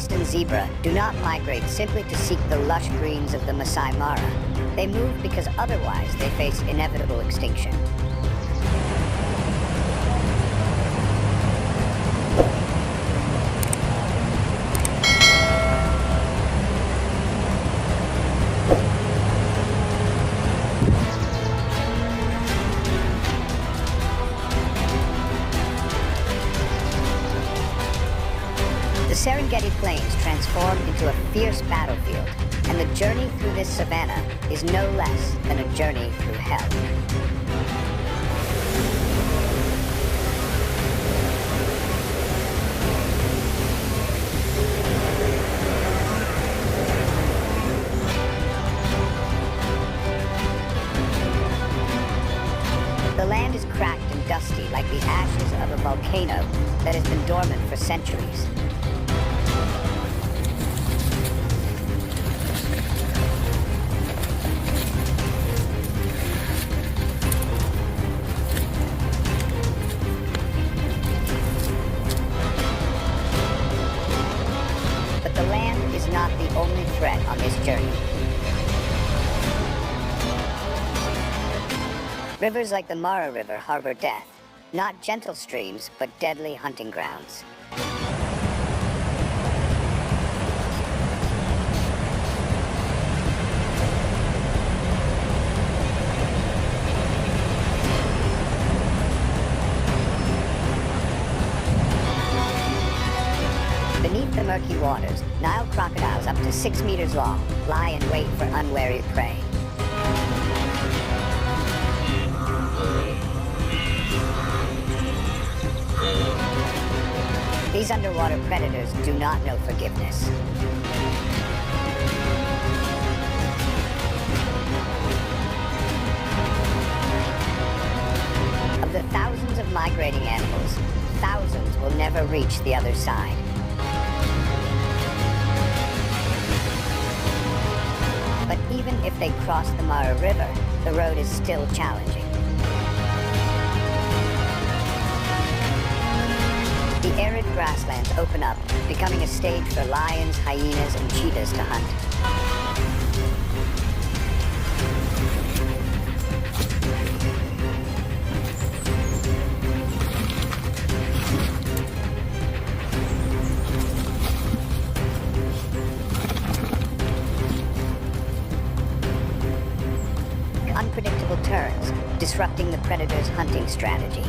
western zebra do not migrate simply to seek the lush greens of the Masai Mara. They move because otherwise they face inevitable extinction. The Serengeti Plains transform into a fierce battlefield, and the journey through this savanna is no less than a journey through hell. The land is cracked and dusty like the ashes of a volcano that has been dormant for centuries. On this journey. Rivers like the Mara River harbor death, not gentle streams, but deadly hunting grounds. Beneath the murky waters, Nile crocodiles up to 6 meters long lie in wait for unwary prey. These underwater predators do not know forgiveness. Of the thousands of migrating animals, thousands will never reach the other side. But even if they cross the Mara River, the road is still challenging. The arid grasslands open up, becoming a stage for lions, hyenas, and cheetahs to hunt. Unpredictable turns, disrupting the predator's hunting strategy.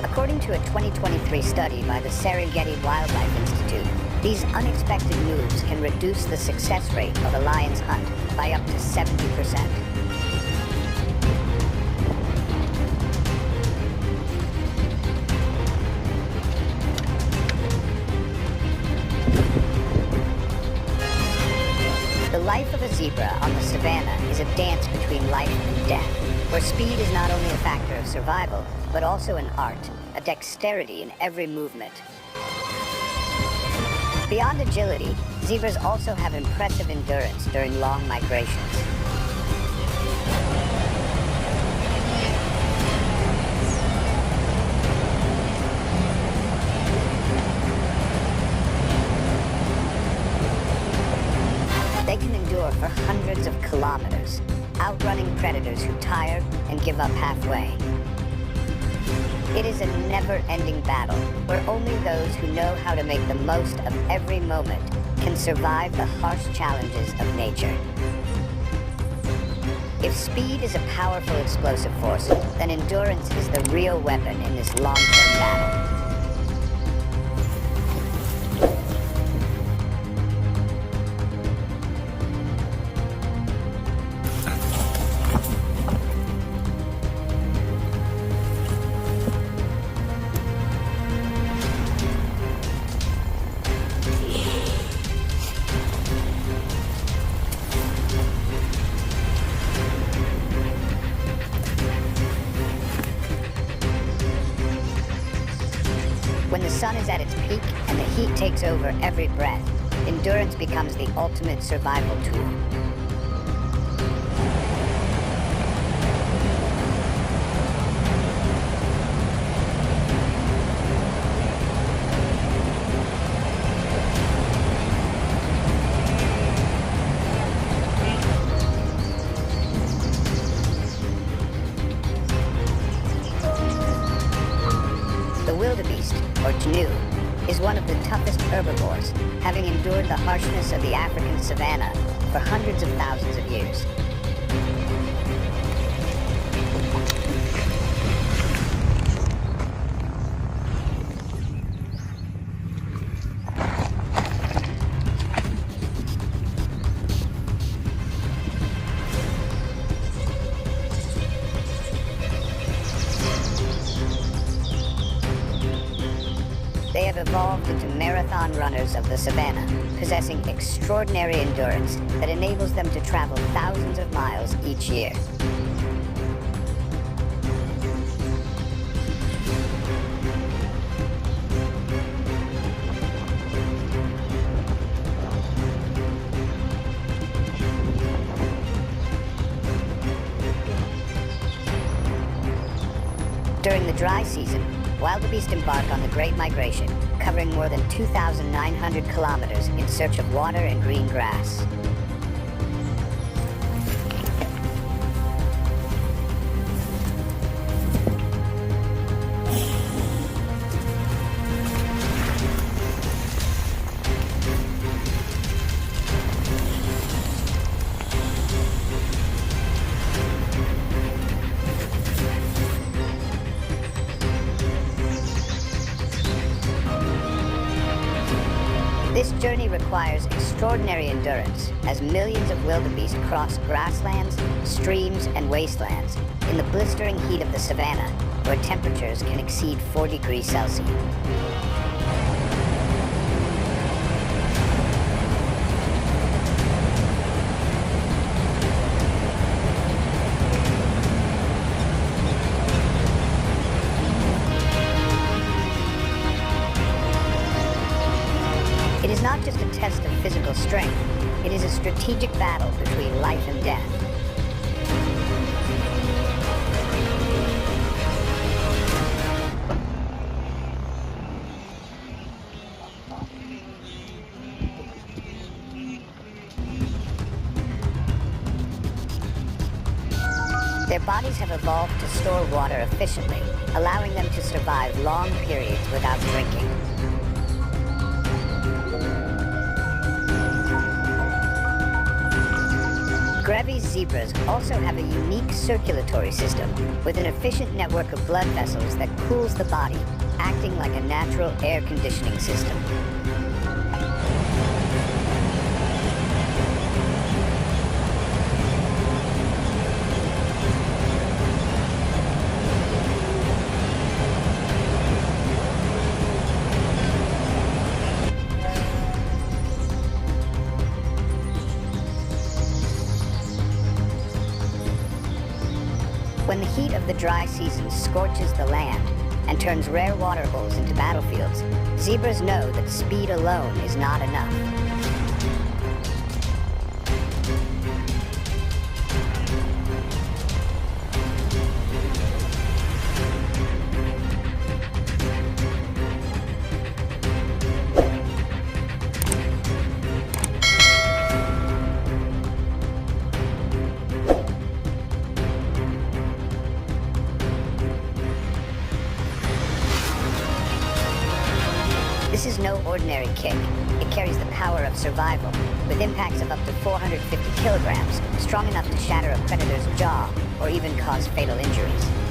According to a 2023 study by the Serengeti Wildlife Institute, these unexpected moves can reduce the success rate of a lion's hunt by up to 70%. The life of a zebra on the savanna is a dance between life and death, where speed is not only a factor of survival, but also an art, a dexterity in every movement. Beyond agility, zebras also have impressive endurance during long migrations. They can endure for hundreds of kilometers, outrunning predators who tire and give up halfway. It is a never-ending battle, where only those who know how to make the most of every moment can survive the harsh challenges of nature. If speed is a powerful explosive force, then endurance is the real weapon in this long-term battle. When the sun is at its peak and the heat takes over every breath, endurance becomes the ultimate survival tool. canoe, is one of the toughest herbivores, having endured the harshness of the African savanna for hundreds of thousands of years. They have evolved into marathon runners of the savanna, possessing extraordinary endurance that enables them to travel thousands of miles each year. During the dry season, wildebeest embark on the Great Migration, covering more than 2,900 kilometers in search of water and green grass. This journey requires extraordinary endurance, as millions of wildebeest cross grasslands, streams, and wastelands in the blistering heat of the savanna, where temperatures can exceed 4 degrees Celsius. It is not just a test of physical strength, it is a strategic battle between life and death. Their bodies have evolved to store water efficiently, allowing them to survive long periods without drinking. Grevy's zebras also have a unique circulatory system with an efficient network of blood vessels that cools the body, acting like a natural air conditioning system. When the heat of the dry season scorches the land and turns rare water holes into battlefields, zebras know that speed alone is not enough. This is no ordinary kick. It carries the power of survival, with impacts of up to 450 kilograms, strong enough to shatter a predator's jaw or even cause fatal injuries.